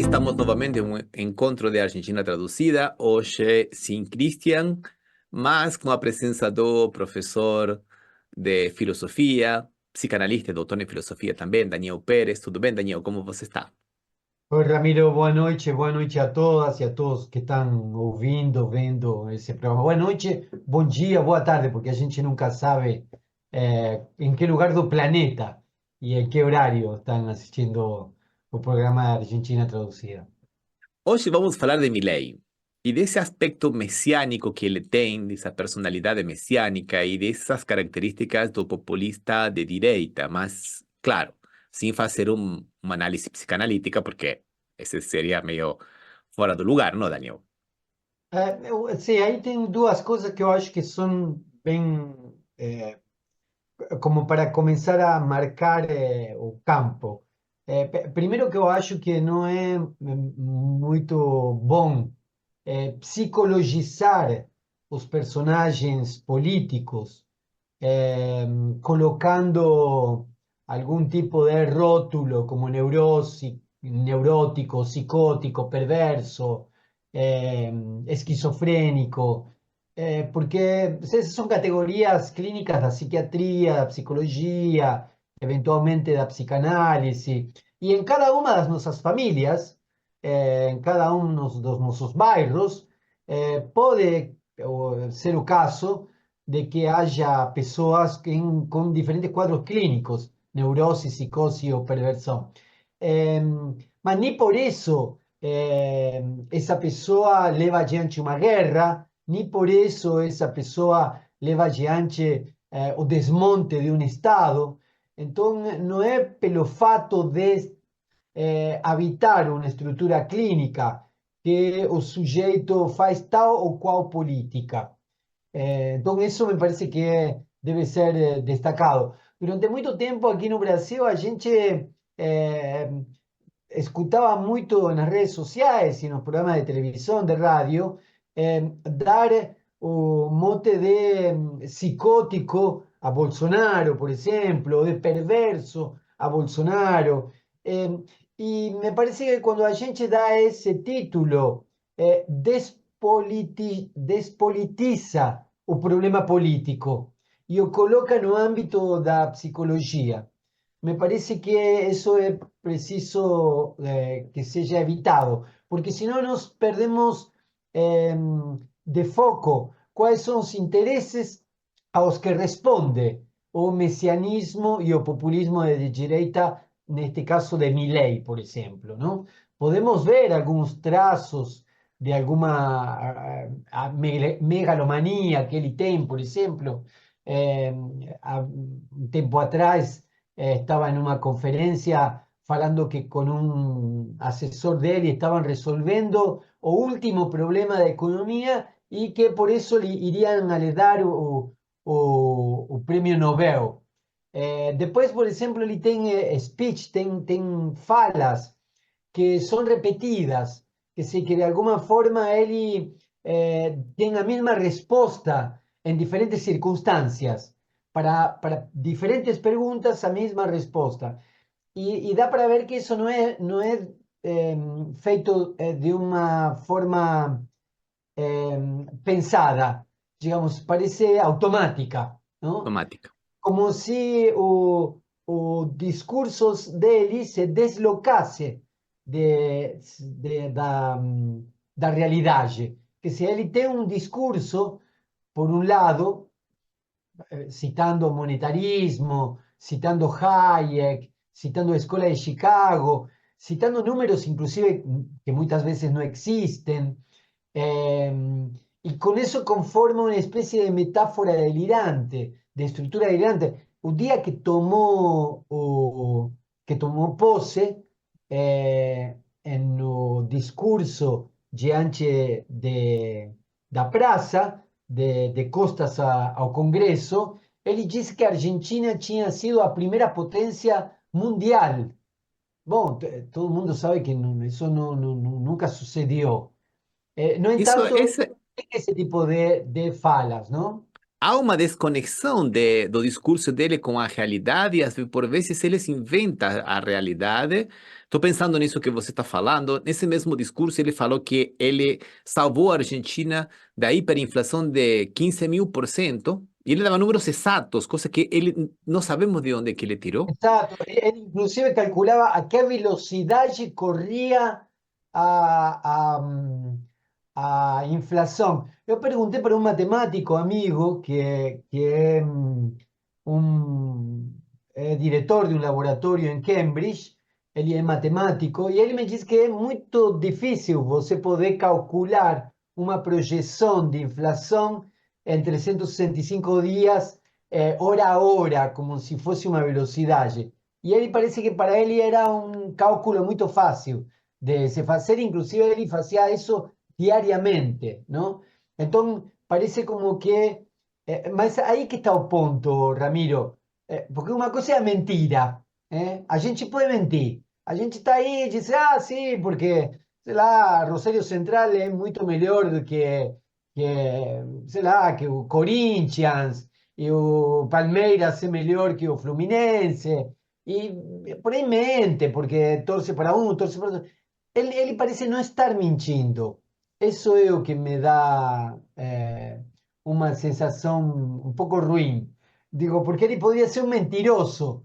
estamos novamente em um encontro de Argentina Traduzida, hoje sem Christian, mas com a presença do professor de filosofia, psicanalista e doutor em filosofia também, Daniel Pérez. Tudo bem, Daniel? Como você está? Oi, Ramiro, boa noite a todas e a todos que estão ouvindo, vendo esse programa. Boa noite, bom dia, boa tarde, porque a gente nunca sabe em que lugar do planeta e em que horário estão assistindo o programa da Argentina Traduzida. Hoje vamos falar de Milei e desse aspecto messiânico que ele tem, dessa personalidade messiânica e dessas características do populista de direita, mas, claro, sem fazer uma análise psicanalítica, porque esse seria meio fora do lugar, não, Daniel? Sim, aí tem duas coisas que eu acho que são bem como para começar a marcar o campo. Primeiro que eu acho que não é muito bom psicologizar os personagens políticos, colocando algún tipo de rótulo como neurótico, psicótico, perverso, eh, esquizofrénico, porque esas son categorías clínicas da psiquiatría, da psicologia, eventualmente da psicanálise, e em cada uma das nossas famílias, em cada um dos nossos bairros, pode ser o caso de que haya pessoas com diferentes quadros clínicos, neurose, psicose ou perversão. Eh, mas nem por isso essa pessoa leva adiante uma guerra, nem por isso essa pessoa leva adiante o desmonte de um Estado. Então, não é pelo fato de habitar uma estrutura clínica que o sujeito faz tal ou qual política. Então, isso me parece que deve ser destacado. Durante muito tempo aqui no Brasil, a gente eh, escutava muito nas redes sociais e nos programas de televisão, de rádio, dar o mote de psicótico a Bolsonaro, por exemplo, ou de perverso a Bolsonaro. E me parece que quando a gente dá esse título, despolitiza o problema político e o coloca no âmbito da psicologia. Me parece que isso é preciso que seja evitado, porque senão nos perdemos eh, de foco quais são os interesses aos que responde o messianismo e o populismo de direita, neste caso de Milei, por exemplo, não? Podemos ver alguns traços de alguma megalomania que ele tem, por exemplo. Eh, Há um tempo atrás estava em uma conferência falando que com um assessor dele estavam resolvendo o último problema da economia e que por isso lhe iriam a lhe dar o prêmio Nobel. Depois, por exemplo, ele tem speech, tem falas que são repetidas, que se que de alguma forma ele tem a mesma resposta em diferentes circunstâncias. Para diferentes perguntas, a mesma resposta. E dá para ver que isso não é feito de uma forma pensada, digamos, parece automática, não? Automática. Como se o discurso dele se deslocasse da realidade. Que se ele tem um discurso, por um lado, citando monetarismo, citando Hayek, citando la Escuela de Chicago, citando números inclusive que muchas veces no existen, eh, y con eso conforma una especie de metáfora delirante, de estructura delirante. Un día que tomó pose en el discurso diante da praça, de costas ao Congresso, ele disse que a Argentina tinha sido a primeira potência mundial. Bom, todo mundo sabe que isso nunca sucedeu. No Isso, entanto, esse, tem esse tipo de falas, não? há uma desconexão do discurso dele com a realidade, e por vezes ele se inventa a realidade. Estou pensando nisso que você está falando. Nesse mesmo discurso, ele falou que ele salvou a Argentina da hiperinflação de 15.000%, e ele dava números exatos, coisa que ele não sabemos de onde que ele tirou. Exacto. Él inclusive calculaba a qué velocidad corría a inflación. Yo pregunté para un matemático amigo que es un director de un laboratorio en Cambridge, él es matemático, y él me dice que es muy difícil você poder calcular una proyección de inflación en 365 días, hora a hora, como si fuese una velocidad. Y él parece que para él era un cálculo muy fácil de se hacer, inclusive él hacía eso diariamente, ¿no? Entonces, parece como que, mas aí que está o ponto, Ramiro, porque uma coisa é a mentira, a gente pode mentir, a gente está aí e diz, ah, sim, porque, sei lá, Rosário Central é muito melhor do que sei lá, que o Corinthians, e o Palmeiras é melhor que o Fluminense, e por aí mente, porque torce para um, torce para outro. Ele parece não estar mentindo. Isso é o que me dá uma sensação um pouco ruim. Digo, porque ele poderia ser um mentiroso,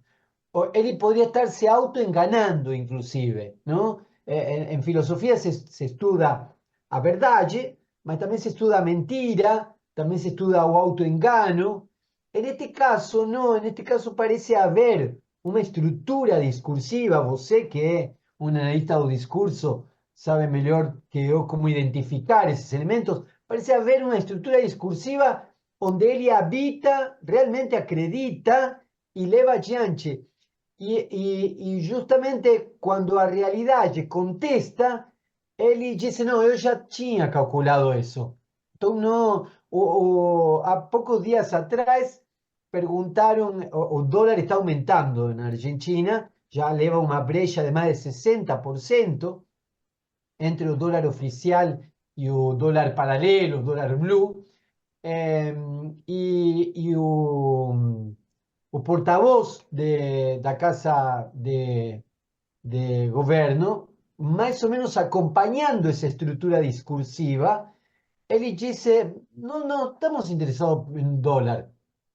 ou ele poderia estar se auto-enganando, inclusive, não? Em filosofia se estuda a verdade, mas também se estuda a mentira, também se estuda o auto-engano. Neste caso, não, neste caso parece haver uma estrutura discursiva, você que é um analista do discurso, sabe melhor que eu como identificar esses elementos, parece haver uma estrutura discursiva onde ele habita, realmente acredita e leva adiante. E justamente quando a realidade contesta, ele disse, não, eu já tinha calculado isso. Então, não, há poucos dias atrás, perguntaram, o dólar está aumentando na Argentina, já leva uma brecha de mais de 60% entre o dólar oficial e o dólar paralelo, o dólar blue, e o porta-voz da Casa de Governo, mais ou menos acompanhando essa estrutura discursiva, ele disse, não, não estamos interessados em dólar.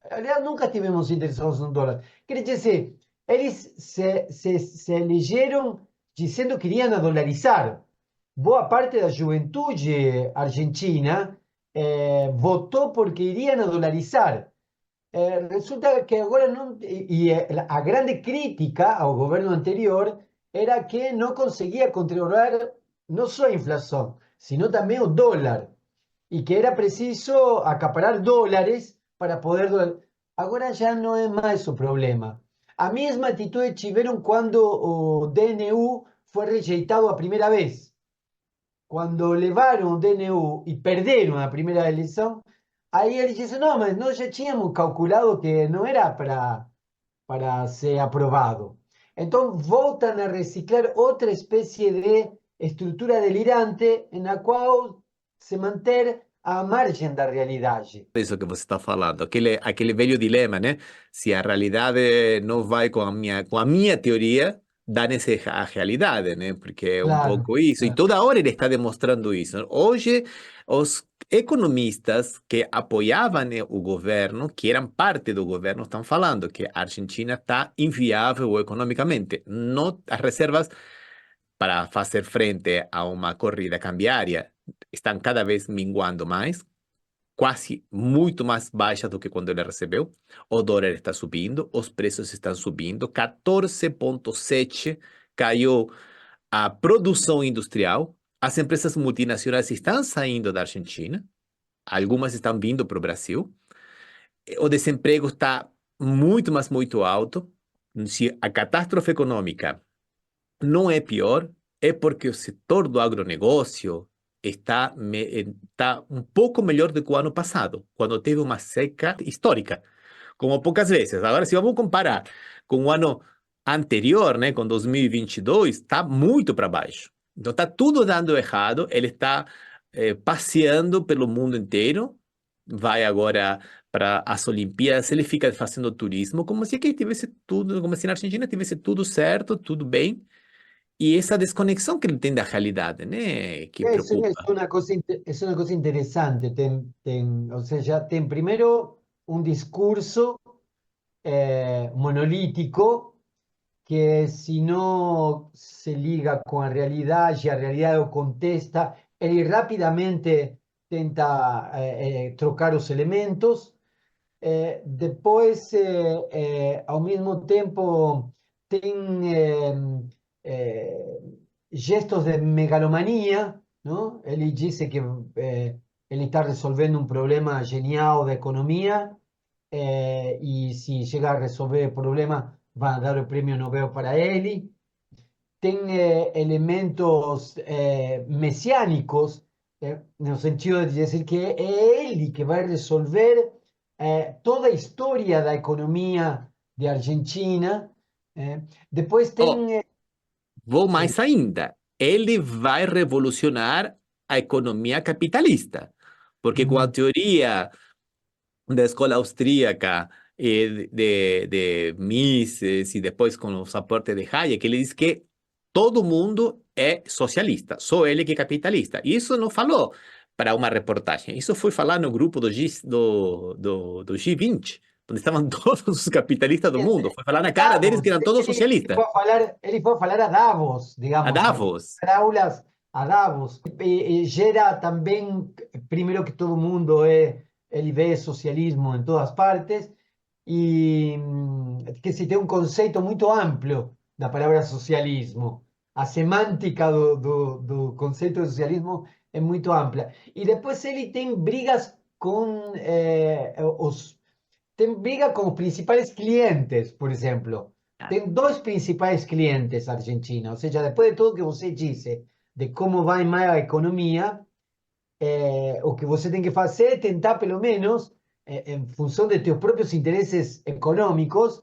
Aliás, nunca estivemos interessados no dólar. Quer dizer, eles se elegeram dizendo que queriam dolarizar. Boa parte da juventude argentina votou porque iriam dolarizar. Resulta que agora não. E a grande crítica ao governo anterior era que não conseguia controlar não só a inflação, sino também o dólar. E que era preciso acaparar dólares para poder. Agora já não é mais o problema. A mesma atitude tiveram quando o DNU foi rejeitado a primeira vez. Quando levaram o DNU e perderam a primeira eleição, aí eles dizem, não, mas nós já tínhamos calculado que não era para ser aprovado. Então, voltam a reciclar outra espécie de estrutura delirante na qual se manter à margem da realidade. Isso que você está falando, aquele velho dilema, né? Se a realidade não vai com a minha teoria, dane-se a realidade, né? Porque é um Claro, pouco isso. E claro. toda hora ele está demonstrando isso. Hoje, os economistas que apoiavam, né, o governo, que eram parte do governo, estão falando que a Argentina está inviável economicamente. Não, as reservas para fazer frente a uma corrida cambiária estão cada vez minguando mais, quase muito mais baixa do que quando ele recebeu. O dólar está subindo, os preços estão subindo, 14,7 caiu a produção industrial. As empresas multinacionais estão saindo da Argentina, algumas estão vindo para o Brasil. O desemprego está muito, mas muito alto. Se a catástrofe econômica não é pior, é porque o setor do agronegócio está um pouco melhor do que o ano passado, quando teve uma seca histórica, como poucas vezes. Agora, se vamos comparar com o ano anterior, né, com 2022, está muito para baixo. Então, está tudo dando errado, ele está passeando pelo mundo inteiro, vai agora para as Olimpíadas, ele fica fazendo turismo como se aqui tivesse tudo, como se na Argentina tivesse tudo certo, tudo bem, e essa desconexão que ele tem da realidade, né, que Es preocupa. una cosa, es una cosa interesante. O sea, ya ten primero un discurso monolítico que si no se liga con la realidad y la realidad lo contesta, él rápidamente tenta trocar los elementos. Depois, ao mesmo tempo, tem gestos de megalomania, não? Ele disse que ele está resolvendo um problema genial da economia e se chegar a resolver o problema, vai dar o prêmio Nobel para ele. Tem elementos messiânicos, no sentido de dizer que é ele que vai resolver toda a história da economia de Argentina. Depois Oh, tem. vou Sim. mais ainda. Ele vai revolucionar a economia capitalista, porque com a Uhum. teoria da escola austríaca de Mises e depois com os aportes de Hayek, ele diz que todo mundo é socialista, só ele que é capitalista. E isso não falou para uma reportagem, isso foi falar no grupo do G20, onde estavam todos os capitalistas do mundo, foi falar na cara deles que Davos, eram todos socialistas. ele foi falar a Davos, A digamos, a Davos, dar aulas a Davos. E gera também, primeiro que todo mundo ele vê socialismo em todas partes, e que se tem um conceito muito amplo da palavra socialismo. A semântica do conceito de socialismo é muito ampla. E depois ele tem brigas com tem briga com os principais clientes, por exemplo. Tem dois principais clientes Argentina, ou seja, depois de tudo que você disse, de como vai mais a economia, o que você tem que fazer é tentar, pelo menos, em função de teus próprios interesses econômicos,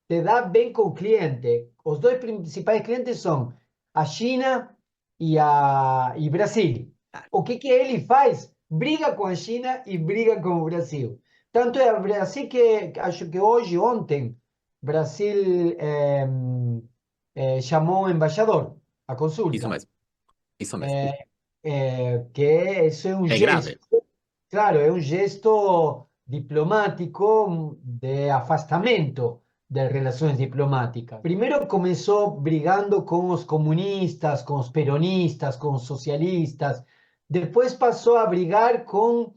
te dar bem com o cliente. Os dois principais clientes são a China e Brasil. O que ele faz? Briga com a China e briga com o Brasil. Tanto é o Brasil que acho que hoje, ontem, Brasil chamou o embaixador à isso consulta. mesmo, isso mesmo. Que isso é um É grave. gesto, claro, é um gesto diplomático de afastamento das relações diplomáticas. Primeiro começou brigando com os comunistas, com os peronistas, com os socialistas, depois passou a brigar com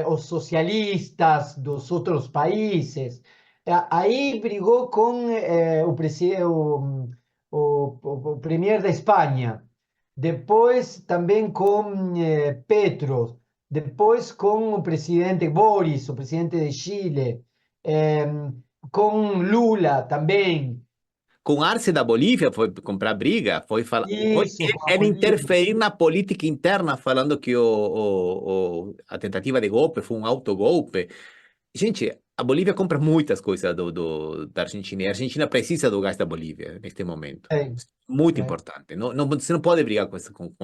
os socialistas dos outros países. Aí brigou com o premier da Espanha, depois também com Petro, depois com o presidente Boris, o presidente de Chile, eh, com Lula também. Com Arce da Bolívia foi comprar briga, foi falar, foi Isso, com a ele Bolívia. interferir na política interna, falando que a tentativa de golpe foi um autogolpe. Gente, a Bolívia compra muitas coisas da Argentina, e a Argentina precisa do gás da Bolívia neste momento. É, Muito é. importante. Não, não, você não pode brigar com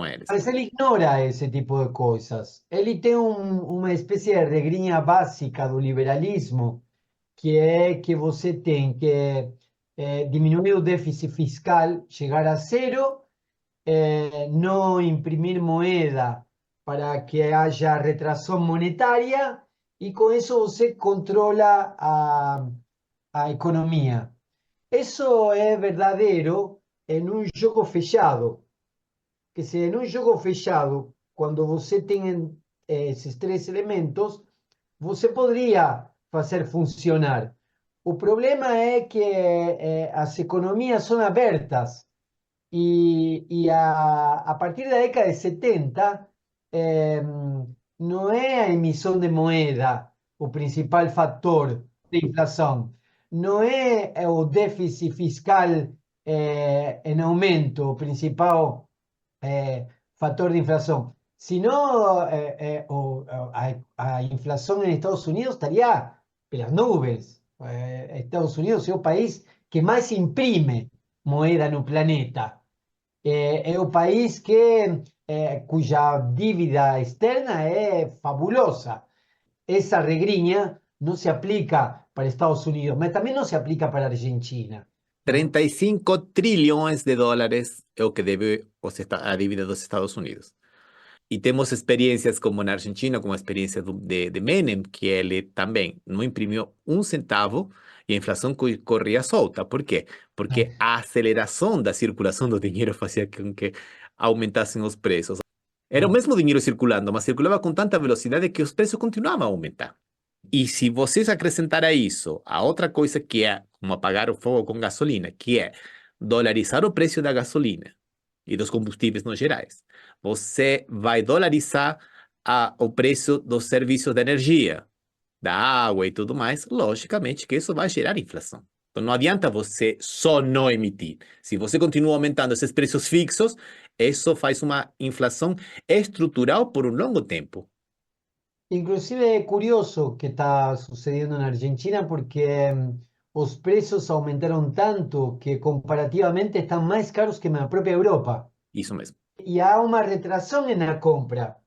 eles. Mas ele ignora esse tipo de coisas. Ele tem uma espécie de regrinha básica do liberalismo, que é que você tem que diminuir o déficit fiscal, chegar a zero, no imprimir moeda para que haya retração monetária e com isso você controla a economia. Isso é verdadeiro em um jogo fechado, que se em um jogo fechado, quando você tem esses três elementos, você poderia fazer funcionar. O problema é que as economias são abertas e a partir da década de 70, não é a emissão de moeda o principal fator de inflação, não é o déficit fiscal em aumento o principal fator de inflação, senão a inflação em Estados Unidos estaria pelas nuvens. Estados Unidos é o país que mais imprime moeda no planeta. É o país cuja dívida externa é fabulosa. Essa regrinha não se aplica para Estados Unidos, mas também não se aplica para a Argentina, né? 35 trilhões de dólares é o que deve a dívida dos Estados Unidos. E temos experiências como na Argentina, como a experiência de Menem, que ele também não imprimiu um centavo e a inflação corria solta. Por quê? Porque a aceleração da circulação do dinheiro fazia com que aumentassem os preços. Era o É. mesmo dinheiro circulando, mas circulava com tanta velocidade que os preços continuavam a aumentar. E se vocês acrescentar a isso a outra coisa que é como apagar o fogo com gasolina, que é dolarizar o preço da gasolina e dos combustíveis no gerais, você vai dolarizar o preço dos serviços de energia, da água e tudo mais, logicamente que isso vai gerar inflação. Então não adianta você só não emitir. Se você continua aumentando esses preços fixos, isso faz uma inflação estrutural por um longo tempo. Inclusive é curioso que está sucediendo en Argentina porque los precios aumentaron tanto que comparativamente están más caros que en la propia Europa. Isso mesmo. Y hay una retrasón en la compra.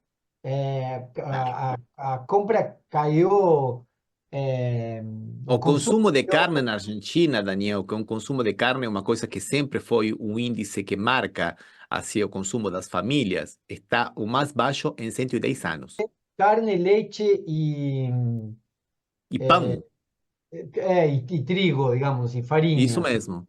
Claro. A compra cayó, O o consumo consumo de carne cayó. na Argentina, Daniel, que o consumo de carne é uma coisa que sempre foi um índice que marca assim, o consumo das famílias, está o mais baixo em 110 anos. Carne, leche E eh, pão, y trigo, digamos, y isso farina. mesmo.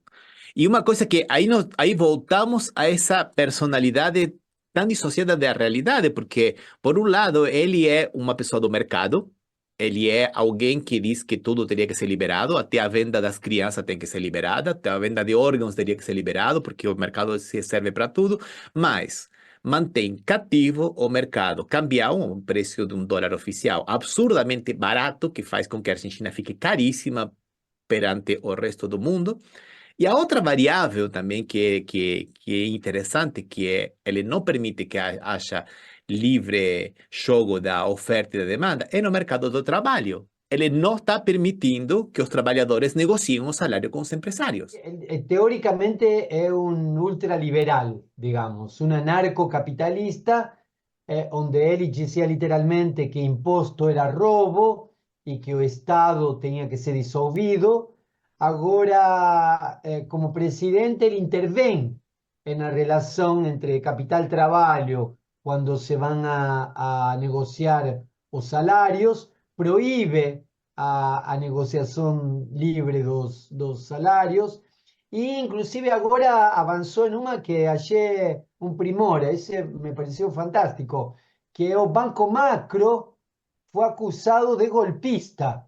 E uma coisa que aí voltamos a essa personalidade tão dissociada da realidade, porque, por um lado, ele é uma pessoa do mercado, ele é alguém que diz que tudo teria que ser liberado, até a venda das crianças tem que ser liberada, até a venda de órgãos teria que ser liberado, porque o mercado se serve para tudo, mas mantém cativo o mercado cambial, um preço de um dólar oficial absurdamente barato, que faz com que a Argentina fique caríssima perante o resto do mundo. E a outra variável também que é interessante, que é ele não permite que haja livre jogo da oferta e da demanda, é no mercado do trabalho. Ele não está permitindo que os trabalhadores negociem o salário com os empresários. Teóricamente es un ultraliberal, digamos, un anarcocapitalista, donde él decía literalmente que imposto era robo y que el Estado tenía que ser disolvido. Ahora, como presidente, él interviene en la relación entre capital-trabajo cuando se van a negociar los salarios, prohíbe a negociación libre dos salarios. E inclusive agora avançou numa que achei um primor, esse me pareceu fantástico, que o Banco Macro foi acusado de golpista.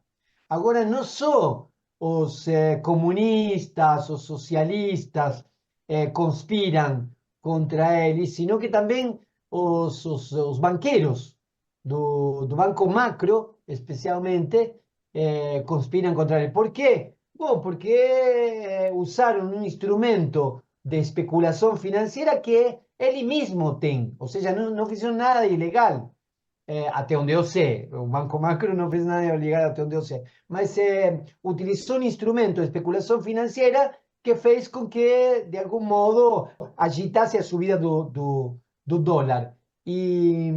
Agora não só os comunistas, os socialistas conspiram contra ele, sino que também os banqueiros do Banco Macro, especialmente, conspiram contra ele. Por quê? Bom, porque usaram um instrumento de especulação financeira que ele mesmo tem, ou seja, não fizeram nada ilegal, até onde eu sei. O Banco Macro não fez nada ilegal até onde eu sei, mas utilizou um instrumento de especulação financeira que fez com que, de algum modo, agitasse a subida do dólar. E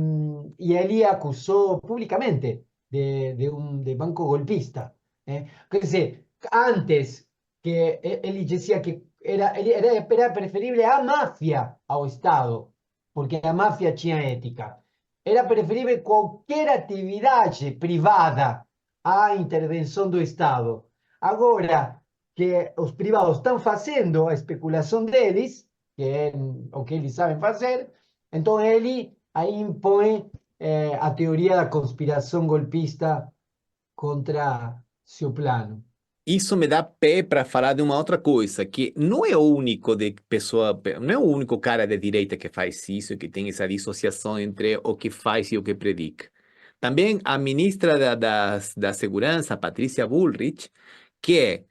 ele acusou publicamente de banco golpista. Quer dizer, antes que ele dizia que era preferible a máfia ao Estado, porque a máfia tinha ética. Era preferível qualquer atividade privada à intervenção do Estado. Agora que os privados estão fazendo a especulação deles, que é o que eles sabem fazer, então ele aí impõe a teoria da conspiração golpista contra seu plano. Isso me dá pé para falar de uma outra coisa, que não é o único de pessoa, não é o único cara de direita que faz isso, que tem essa dissociação entre o que faz e o que predica. Também a ministra da Segurança, Patrícia Bullrich, que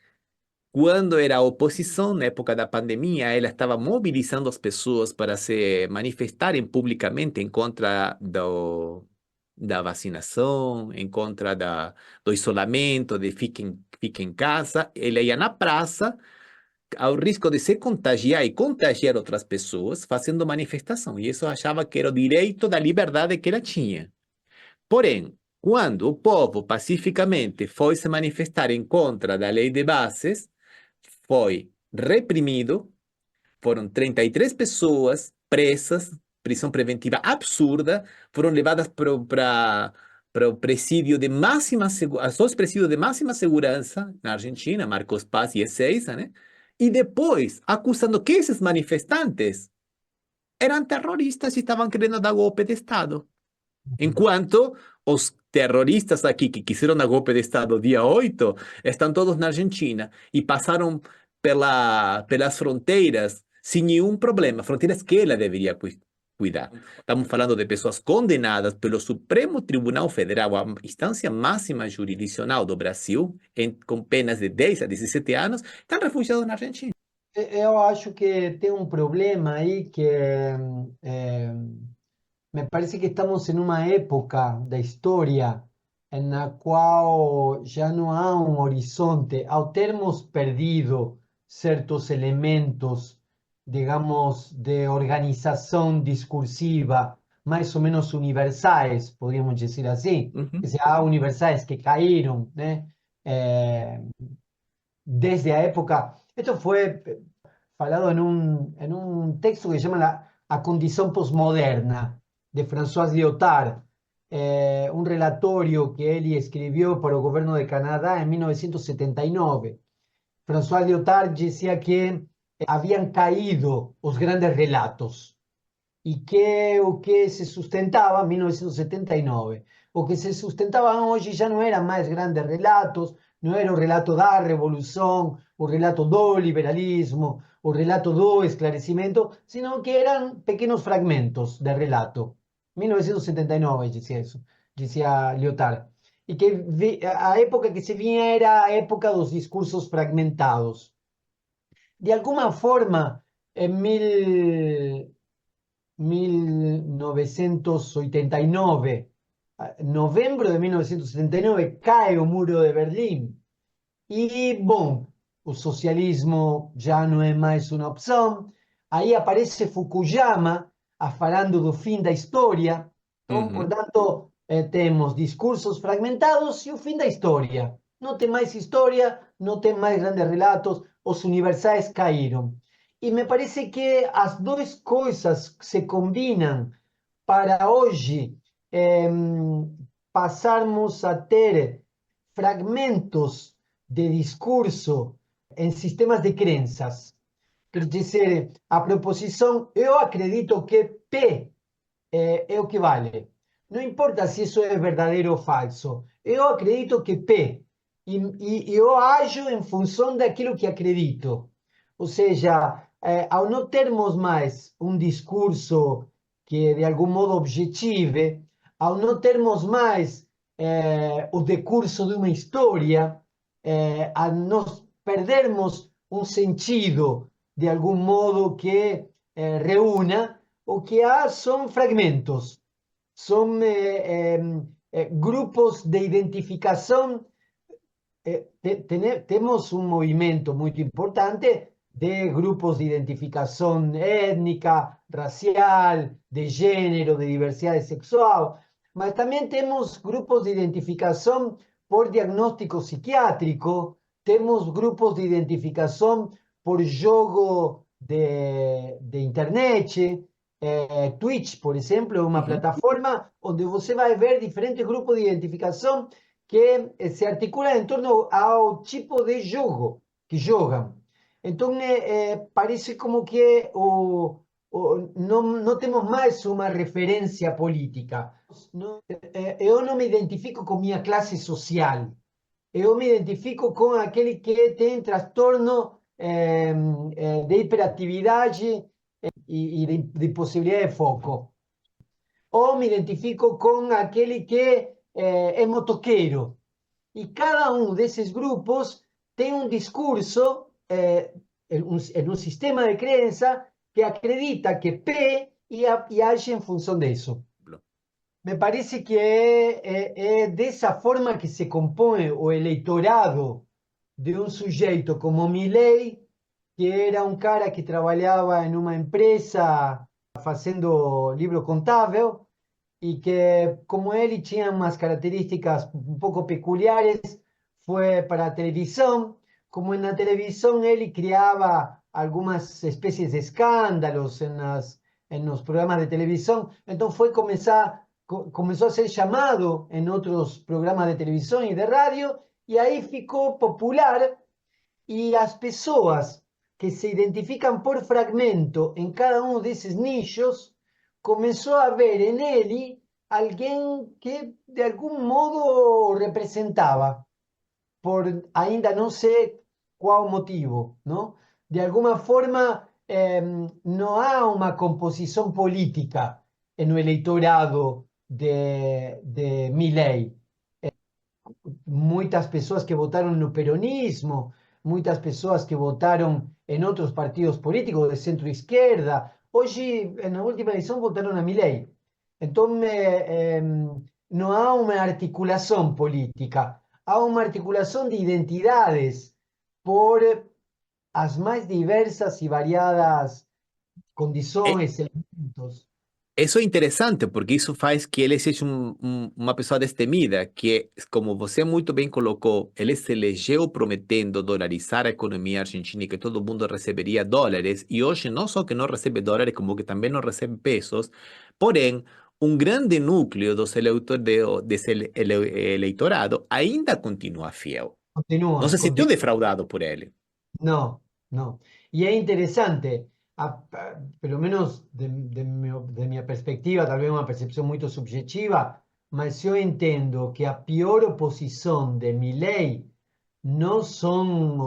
quando era oposição, na época da pandemia, ela estava mobilizando as pessoas para se manifestarem publicamente em contra da vacinação, em contra do isolamento, de fique em casa. Ela ia na praça, ao risco de se contagiar e contagiar outras pessoas, fazendo manifestação. E isso achava que era o direito da liberdade que ela tinha. Porém, Quando o povo pacificamente foi se manifestar em contra da lei de bases, foi reprimido, foram 33 pessoas presas, prisão preventiva absurda, foram levadas para o presídio de máxima segurança, dois presídios de máxima segurança na Argentina, Marcos Paz e Ezeiza, né? E depois acusando que esses manifestantes eram terroristas e estavam querendo dar golpe de Estado. Enquanto os terroristas aqui que quiseram dar golpe de Estado dia 8 estão todos na Argentina e passaram pelas fronteiras sem nenhum problema, fronteiras que ela deveria cuidar. Estamos falando de pessoas condenadas pelo Supremo Tribunal Federal, a instância máxima jurisdicional do Brasil, com penas de 10 a 17 anos, estão refugiados na Argentina. Eu acho que tem um problema aí que eh, me parece que estamos en una época de historia en la cual ya no hay un horizonte, ao termos perdido ciertos elementos, digamos, de organización discursiva más o menos universales, podríamos decir así, que Uhum, sea universales que cayeron, ¿no? Eh, desde la época, esto fue falado en un texto que se llama A Condição Postmoderna, de François Lyotard, un relatorio que él escribió para el gobierno de Canadá en 1979. François Lyotard decía que habían caído los grandes relatos y que o que se sustentaba en 1979, o que se sustentaban hoy ya no eran más grandes relatos, no era o relato da revolución, o relato do liberalismo, o relato do esclarecimiento, sino que eran pequeños fragmentos de relato. 1979 decía eso, decía Lyotard. Y que a época que se vinha era a época dos discursos fragmentados. De alguna forma, en 1989, novembro de 1979, cae o muro de Berlim. E, bom, o socialismo já não é mais uma opção. Aí aparece Fukuyama falando do fim da história. Então, uhum. portanto, temos discursos fragmentados e o fim da história. Não tem mais história, não tem mais grandes relatos, os universais caíram. E me parece que as duas coisas se combinam para hoje passarmos a ter fragmentos de discurso em sistemas de crenças. Quer dizer, a proposição, eu acredito que P é o que vale. Não importa se isso é verdadeiro ou falso. Eu acredito que P. E eu ajo em função daquilo que acredito. Ou seja, ao não termos mais um discurso que de algum modo objetive, ao não termos mais o decurso de uma história, a nós perdermos um sentido de algum modo que reúna, o que há são fragmentos, são grupos de identificação. Temos um movimento muito importante de grupos de identificação étnica, racial, de gênero, de diversidade sexual, mas também temos grupos de identificação por diagnóstico psiquiátrico, temos grupos de identificação por jogo de internet. Twitch, por exemplo, é uma Uhum. plataforma onde você vai ver diferentes grupos de identificação que se articulam em torno ao tipo de jogo que jogam. Então, parece como que não temos mais uma referência política. Eu não me identifico com minha classe social. Eu me identifico com aquele que tem transtorno de hiperatividade e de possibilidade de foco. Ou me identifico com aquele que é motoqueiro. E cada um desses grupos tem um discurso, em um sistema de crença que acredita que P e age em função disso. Me parece que é dessa forma que se compõe o eleitorado de um sujeito como Milei, que era um cara que trabalhava em uma empresa fazendo livro contábil y que como él tenía unas características un poco peculiares, fue para televisión, como en la televisión él creaba algunas especies de escándalos en los programas de televisión, entonces comenzó a ser llamado en otros programas de televisión y de radio, y ahí ficó popular, y las personas que se identifican por fragmento en cada uno de esos nichos, comenzó a ver en él alguien que de algún modo representaba, por ainda no sé cuál motivo, ¿no? De alguna forma, no hay una composición política en el electorado de Milei. Muchas personas que votaron no peronismo, muchas personas que votaron en otros partidos políticos de centro izquierda. Hoy, en la última elección, votaron a Milei. Entonces, no hay una articulación política, hay una articulación de identidades por las más diversas y variadas E- condiciones, elementos. Isso é interessante, porque isso faz que ele seja uma pessoa destemida, que, como você muito bem colocou, ele se elegeu prometendo dolarizar a economia argentina e que todo mundo receberia dólares, e hoje não só que não recebe dólares, como que também não recebe pesos, porém, um grande núcleo desse eleitorado ainda continua fiel. Não se Continúa, sentiu continúa. defraudado por ele. No, no. Y es interesante, por lo menos de mi perspectiva, tal vez una percepción muy subjetiva, mas yo entiendo que a peor oposición de mi ley no son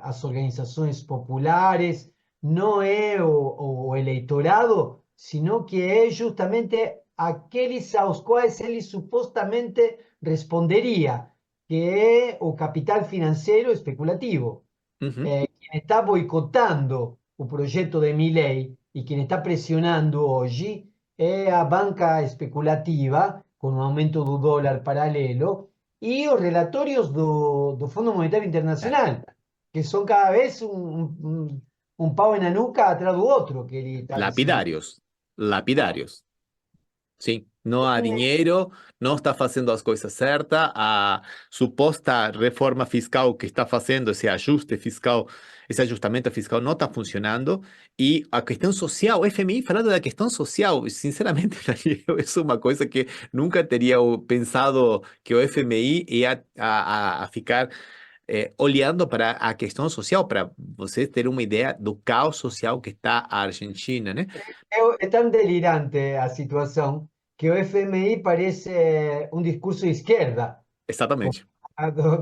las organizaciones populares, no es o electorado, sino que es justamente aquellos a los cuales él supuestamente respondería, que es o capital financiero especulativo. Uhum. Quien está boicotando el proyecto de Milei y quien está presionando hoy es a banca especulativa, con un aumento del dólar paralelo, y los relatorios do Fondo Monetario Claro. Internacional, que son cada vez un pavo en la nuca atrás de otro, que él está diciendo. Lapidários. Lapidários. Sim, não há dinheiro, não está fazendo as coisas certas, a suposta reforma fiscal que está fazendo, esse ajuste fiscal, esse ajustamento fiscal não está funcionando, e a questão social, o FMI falando da questão social, sinceramente, Daniel, isso é uma coisa que nunca teria pensado que o FMI ia a ficar olhando para a questão social, para você ter uma ideia do caos social que está a Argentina, né? Es tan delirante la situación que o FMI parece un discurso de izquierda, como Exatamente.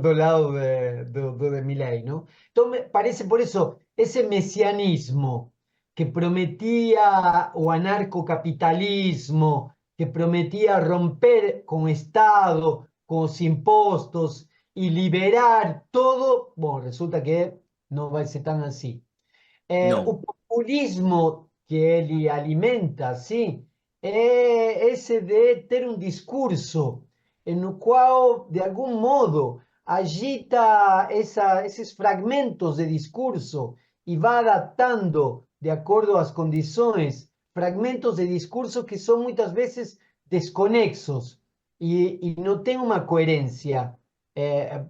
do lado de Milei, ¿no? Entonces, parece por eso ese mesianismo que prometía o anarcocapitalismo, que prometía romper con Estado, con los impuestos y liberar todo, bueno, resulta que no va a ser tan así. Não. O populismo que ele alimenta, sim, esse de ter um discurso no qual, de algum modo, agita esses fragmentos de discurso e vai adaptando, de acordo às condições, fragmentos de discurso que são muitas vezes desconexos e não tem uma coerência, eh,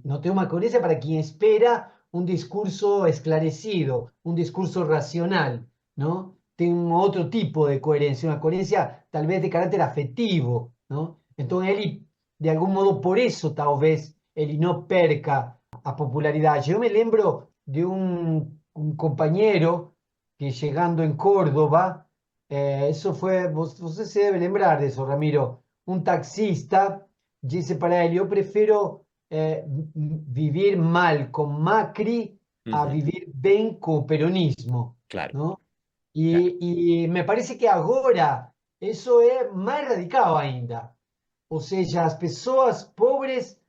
não tem uma coerência para quem espera un discurso esclarecido, un discurso racional, ¿no? Tiene un otro tipo de coherencia, una coherencia tal vez de carácter afectivo, ¿no? Entonces, él, de algún modo, por eso tal vez, él no perca a popularidad. Yo me lembro de un compañero que llegando en Córdoba, eso fue, usted se debe lembrar de eso, Ramiro, un taxista dice para él, yo prefiero vivir mal con Macri a Uhum. vivir bien con peronismo, Claro, ¿no? claro. Y me parece que ahora eso es más radicado ainda. Ou seja, as pessoas pobres,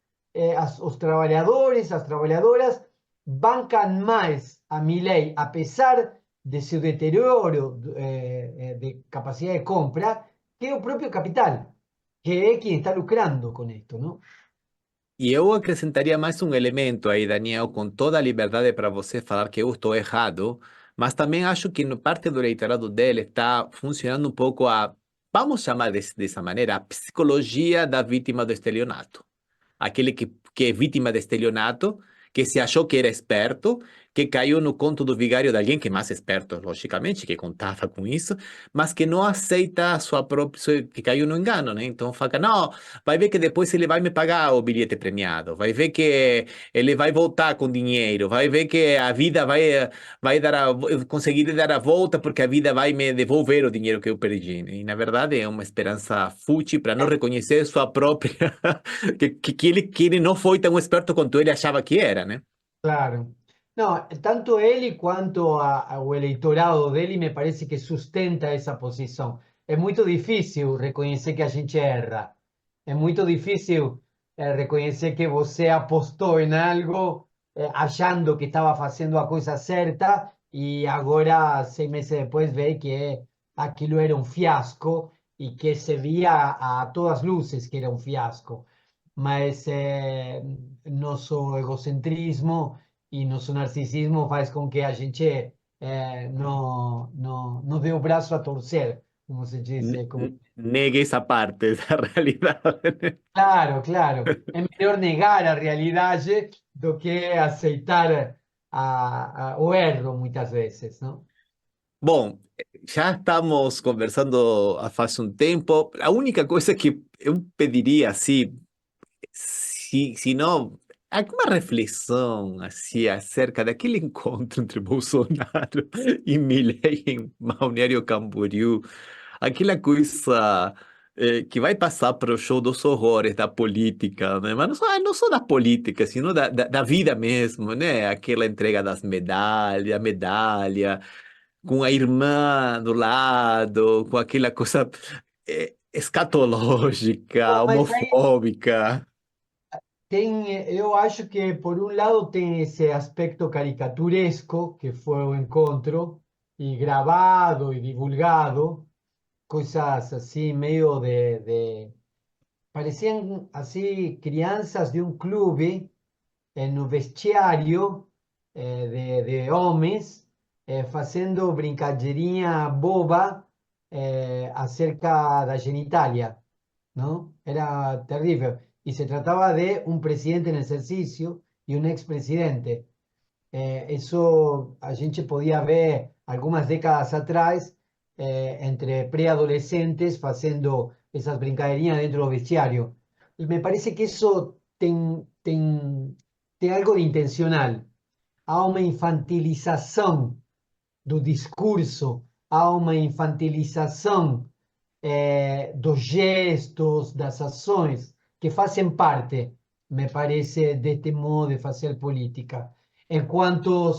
os trabalhadores, as trabalhadoras, bancan mais a Milei, apesar de seu deterioro de capacidade de compra, que o próprio capital, que é quem está lucrando com isto, não? E eu acrescentaria mais um elemento aí, Daniel, com toda a liberdade para você falar que eu estou errado, mas também acho que no parte do eleitorado dele está funcionando um pouco a vamos chamar dessa maneira, a psicologia da vítima do estelionato. Aquele que é vítima de estelionato, que se achou que era esperto, que caiu no conto do vigário de alguém que é mais esperto, logicamente, que contava com isso, mas que não aceita a sua própria, que caiu no engano, né? Então fala, não, vai ver que depois ele vai me pagar o bilhete premiado, vai ver que ele vai voltar com dinheiro, vai ver que a vida vai dar eu conseguir dar a volta porque a vida vai me devolver o dinheiro que eu perdi. E na verdade é uma esperança fútil para não reconhecer sua própria que ele não foi tão esperto quanto ele achava que era, né? Claro. No, tanto él cuanto o eleitorado dele me parece que sustenta esa posición. Es muy difícil reconocer que a gente erra. Es muy difícil reconocer que você apostou en algo achando que estaba haciendo a cosa certa y ahora, 6 meses después, ve que aquilo era un fiasco y que se veía a todas luces que era un fiasco. Mas nosso egocentrismo e nosso narcisismo faz com que a gente não dê o braço a torcer, como se diz. Negue esa parte de la realidad. Claro, claro. É melhor negar a realidade do que aceitar o erro, muitas vezes, não? Bom, já estamos conversando há faz um tempo. A única coisa que eu pediria, assim, se não, alguma reflexão assim, acerca daquele encontro entre Bolsonaro e Milei em Balneário Camboriú, aquela coisa que vai passar para o show dos horrores da política, né? Mas não só da política, sino da vida mesmo, né? Aquela entrega das medalhas, medalha, com a irmã do lado, com aquela coisa escatológica, Bom, mas aí homofóbica. tem, eu acho que, por um lado, tem esse aspecto caricaturesco, que foi o encontro, e gravado e divulgado, coisas assim, meio parecían así crianças de un clube en un vestiario de hombres haciendo brincadeirinha boba acerca da genitalia, ¿no? Era terrible. Y se trataba de un presidente en ejercicio y un expresidente. Eso a gente podía ver algunas décadas atrás entre preadolescentes haciendo esas brincadeirinhas dentro del vestiario. Y me parece que eso tem algo de intencional. Há uma infantilização do discurso, há uma infantilização dos gestos, das ações, que fazem parte, me parece, deste modo de fazer política. Enquanto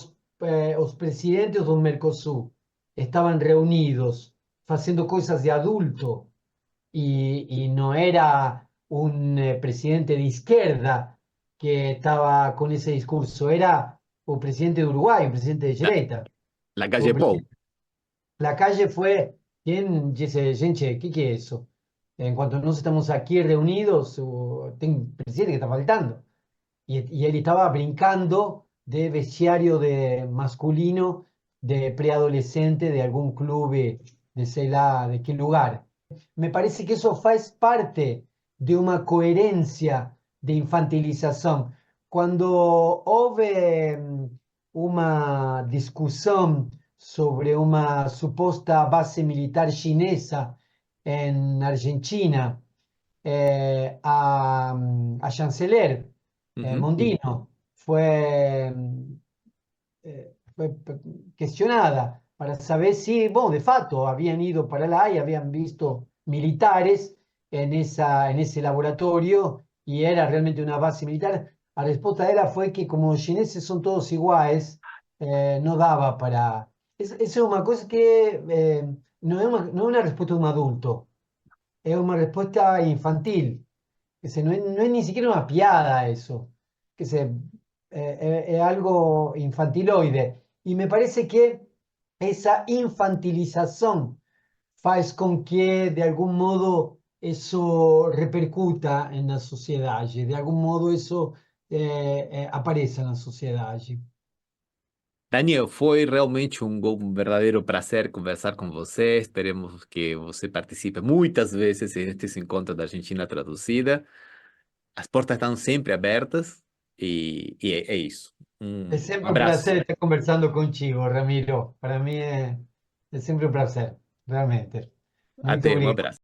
os presidentes do Mercosul estavam reunidos fazendo coisas de adulto y no era un presidente de izquierda que estaba con ese discurso, era o presidente de Uruguay, un presidente de La, derecha. la O calle Pou. La calle fue quien dice, gente, ¿qué es eso? En cuanto nos estamos aquí reunidos, tengo un presidente que está faltando. Y él estaba brincando de vestiario de masculino, de preadolescente de algún club de sei lá, de qué lugar. Me parece que eso faz parte de una coherencia de infantilización. Cuando houve una discusión sobre una suposta base militar chinesa en Argentina, a chanceler Ujú. Mondino fue cuestionada para saber si, bueno, de facto habían ido para allá y habían visto militares en ese laboratorio y era realmente una base militar. La respuesta de ella fue que como los chineses son todos iguales, no daba para... Esa es una cosa que no es una respuesta de un adulto, es una respuesta infantil. No es ni siquiera una piada eso, es algo infantiloide. Y me parece que esa infantilización faz con que de algún modo eso repercuta en la sociedad, de algún modo eso aparece en la sociedad. Daniel, foi realmente um verdadeiro prazer conversar com você. Esperemos que você participe muitas vezes nestes encontros da Argentina Traduzida. As portas estão sempre abertas e é isso. È Um sempre un abraço. piacere estar conversando contigo, Ramiro. Para mí es siempre un placer, realmente. Muito Até, um obrigado. abraço.